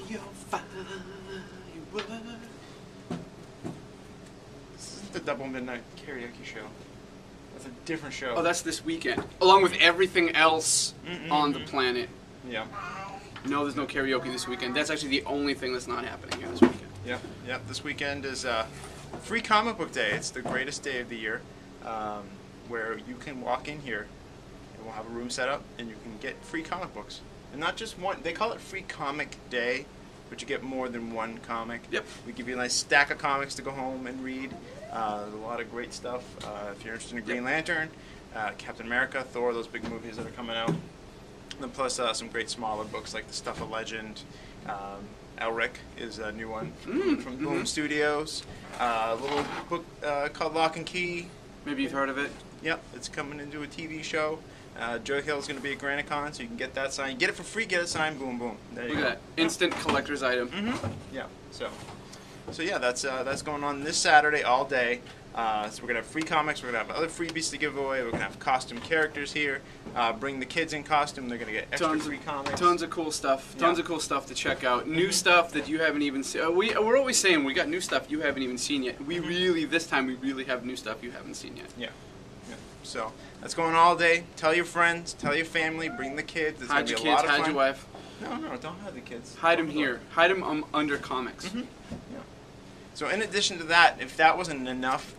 your firework. This isn't the Double Midnight Karaoke show. That's a different show. Oh, that's this weekend. Along with everything else on the planet. Yeah. No, there's no karaoke this weekend. That's actually the only thing that's not happening here this weekend. Yep, yep. This weekend is Free Comic Book Day. It's the greatest day of the year, where you can walk in here, and we'll have a room set up, and you can get free comic books. And not just one. They call it Free Comic Day, but you get more than one comic. Yep. We give you a nice stack of comics to go home and read. There's a lot of great stuff. If you're interested in Green Lantern, Captain America, Thor, those big movies that are coming out. And plus some great smaller books like The Stuff of Legend. Elric is a new one from Boom Studios. A little book called Lock and Key. Maybe you've heard of it. Yep, it's coming into a TV show. Joe Hill's going to be at GraniteCon, so you can get that signed. You get it for free, get it signed, boom, boom. There you Look go. at that. Instant collector's item. Yeah, so yeah, that's going on this Saturday all day. So we're going to have free comics, we're going to have other freebies to give away, we're going to have costume characters here. Bring the kids in costume, they're going to get extra free comics. Tons of cool stuff. Tons of cool stuff to check out. New stuff that you haven't even seen. We're always saying we got new stuff you haven't even seen yet. This time we really have new stuff you haven't seen yet. Yeah. So that's going all day. Tell your friends, tell your family, bring the kids. It's Hide your gonna be a kids, lot of hide fun. your wife. No, don't hide the kids. Hide them here. Hide them under comics. Yeah. So in addition to that, if that wasn't enough,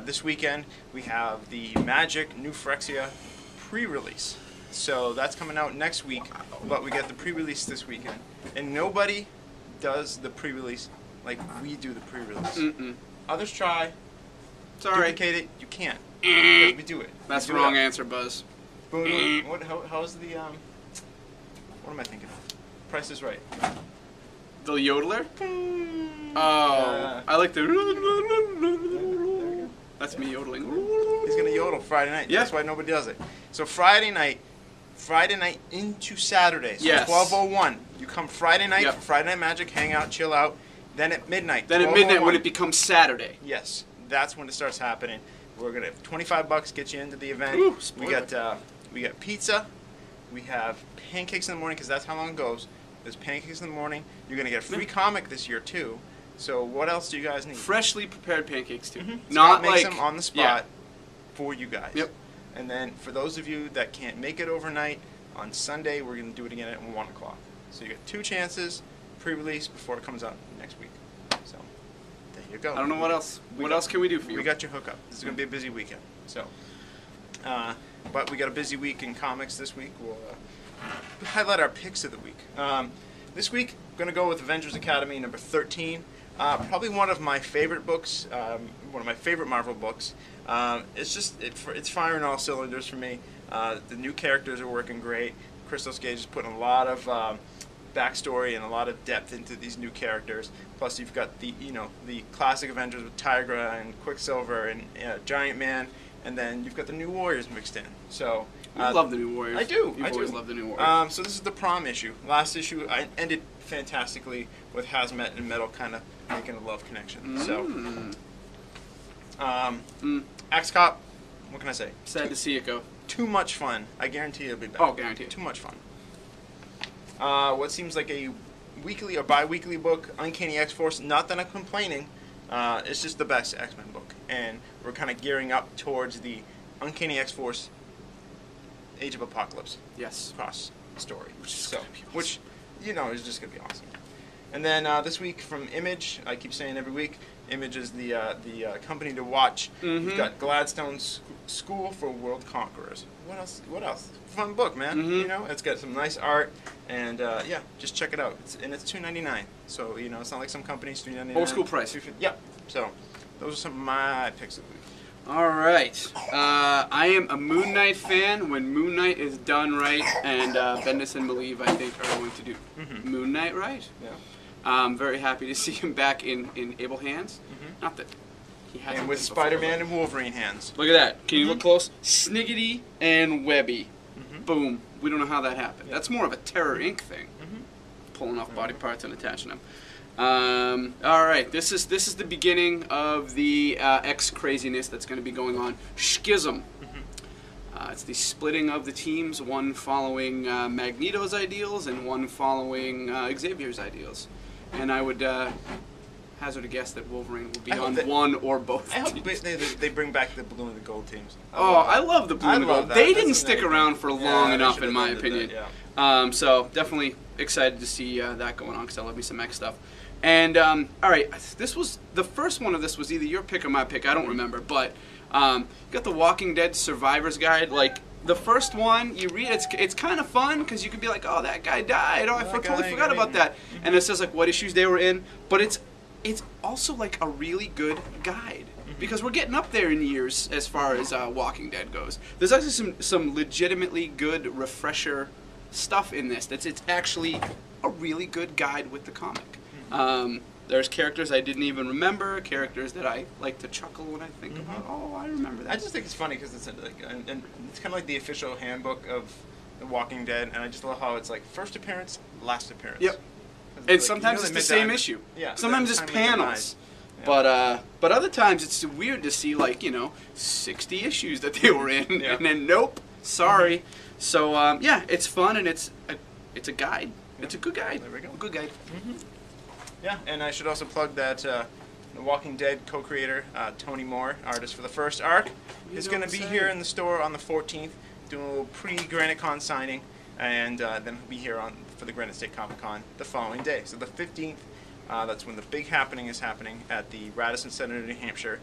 this weekend we have the Magic New Phyrexia pre-release. So that's coming out next week, but we get the pre-release this weekend. And nobody does the pre-release like we do the pre-release. Others try. Sorry. Duplicate it. You can't. We do it. That's the wrong answer, Buzz. What? How's the what am I thinking of? Price is Right. The yodeler? Oh, I like the. That's me yodeling. He's gonna yodel Friday night. Yeah. That's why nobody does it. So Friday night into Saturday. So Yes. 12:01. You come Friday night Yep. for Friday Night Magic, hang out, chill out. Then at midnight. Then at midnight 12:01, when it becomes Saturday. Yes, that's when it starts happening. We're gonna have $25 get you into the event. Ooh, we got pizza. We have pancakes in the morning because that's how long it goes. There's pancakes in the morning. You're gonna get a free comic this year too. So what else do you guys need? Freshly prepared pancakes too. Scott Not makes like them on the spot for you guys. Yep. And then for those of you that can't make it overnight, on Sunday we're gonna do it again at 1 o'clock. So you get 2 chances pre-release before it comes out next week. So there you go. I don't know what else. What else can we do for you? We got your hookup. This is gonna be a busy weekend. So, but we got a busy week in comics this week. We'll highlight our picks of the week. This week, I'm going to go with Avengers Academy number 13. Probably one of my favorite books, one of my favorite Marvel books. It's firing all cylinders for me. The new characters are working great. Christos Gage is putting a lot of backstory and a lot of depth into these new characters. Plus, you've got the classic Avengers with Tigra and Quicksilver and Giant Man, and then you've got the new Warriors mixed in. So. I love the new Warriors. I do. You've I always do. loved the new Warriors. So this is the prom issue. Last issue I ended fantastically with Hazmat and Metal kind of making a love connection. So, Axe Cop. What can I say? Sad to see it go. Too much fun. I guarantee it'll be better. Oh, guaranteed. Too much fun. What seems like a weekly or bi-weekly book, Uncanny X-Force. Not that I'm complaining. It's just the best X-Men book, and we're kind of gearing up towards the Uncanny X-Force Age of Apocalypse. Yes. Cross story. Which is So, gonna be awesome. which, is just going to be awesome. And then this week from Image, I keep saying every week, Image is the company to watch. You've got Gladstone's School for World Conquerors. What else? Fun book, man. It's got some nice art, and just check it out. It's $2.99. So it's not like some companies $3.99. Old school price. Yep. So those are some of my picks of the week. All right. I am a Moon Knight fan when Moon Knight is done right, and Bendis and Malieve, I think, are going to do Moon Knight right. Yeah. I'm very happy to see him back in able hands. Not that he hasn't. And with been before, Spider-Man but- and Wolverine hands. Look at that. Can you look close? Sniggity and Webby. Boom. We don't know how that happened. That's more of a Terror Inc. thing. Pulling off body parts and attaching them. All right. This is the beginning of the X craziness that's going to be going on. Schism. It's the splitting of the teams, one following Magneto's ideals and one following Xavier's ideals. And I would hazard a guess that Wolverine will be on one or both I teams. hope they bring back the blue and the gold teams. I love the blue and the gold. They didn't stick around for long enough, in my opinion. So definitely excited to see that going on because I love me some X stuff. And all right, this was the first one of this was either your pick or my pick. I don't remember, but you got the Walking Dead Survivor's Guide. Like the first one, you read it's kind of fun because you could be like, oh, that guy died. Oh, I totally forgot about that. And it says like what issues they were in, but it's also like a really good guide. Because we're getting up there in years as far as Walking Dead goes. There's actually some legitimately good refresher stuff in this. It's actually a really good guide with the comic. There's characters I didn't even remember, characters that I like to chuckle when I think about. Oh, I remember that. I just think it's funny because it's like, and it's kind of like the official handbook of The Walking Dead, and I just love how it's like first appearance, last appearance. Yep. And like, sometimes it's the same issue. Yeah. Sometimes it's panels. Yeah. But other times it's weird to see 60 issues that they were in, and then nope, sorry. So yeah, it's fun and it's a guide. It's a good guide. There we go. A good guide. Yeah, and I should also plug that The Walking Dead co-creator Tony Moore, artist for the first arc, is going to be here in the store on the 14th, doing a little pre-GraniteCon signing, and then he'll be here for the Granite State Comic Con the following day. So the 15th. That's when the big happening is happening at the Radisson Center, New Hampshire.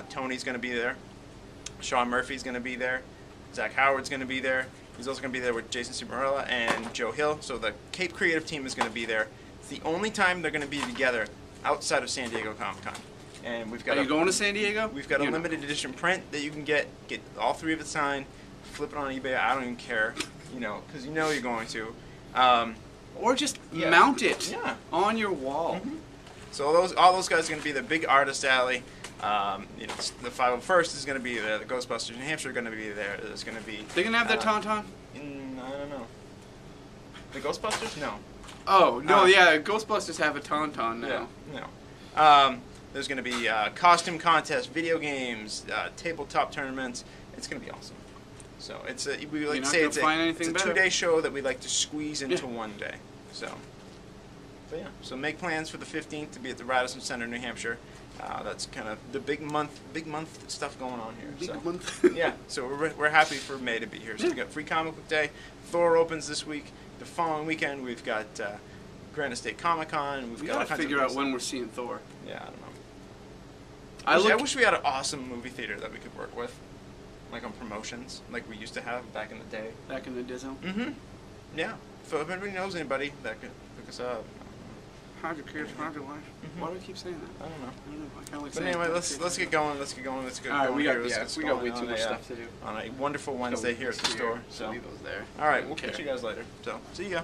Tony's going to be there. Sean Murphy's going to be there. Zach Howard's going to be there. He's also going to be there with Jason Cimarella and Joe Hill. So the Cape Creative team is going to be there. It's the only time they're going to be together outside of San Diego Comic Con. And we've got. Are you going to San Diego? We've got a limited edition print that you can get all three of it signed, flip it on eBay. I don't even care, because you're going to. Or just mount it on your wall. So all those guys are going to be the big artist alley. The 501st is going to be there. The Ghostbusters New Hampshire are going to be there. There's going to be. They're going to have their Tauntaun? I don't know. The Ghostbusters? No. Oh no! Yeah, Ghostbusters have a Tauntaun now. Yeah. No. There's going to be costume contests, video games, tabletop tournaments. It's going to be awesome. So we like to say it's a 2-day show that we like to squeeze into one day. So yeah. So make plans for the 15th to be at the Radisson Center, New Hampshire. That's kind of the big month stuff going on here. Big month. Yeah. So we're happy for May to be here. So we got Free Comic Book Day. Thor opens this week. The following weekend we've got Granite State Comic Con. We got to figure out when we're seeing Thor. Yeah, I don't know. I wish we had an awesome movie theater that we could work with. Like on promotions, like we used to have back in the day. Back in the Dizzle? Yeah. So if anybody knows anybody that could hook us up. 100 years, 100 life. Why do I keep saying that? I don't know. I kind of like but anyway, let's get going. Let's get going. Let's get going. We got way too much stuff to do. On a wonderful Wednesday here at the store. So leave those there. All right, we'll catch you guys later. So see ya.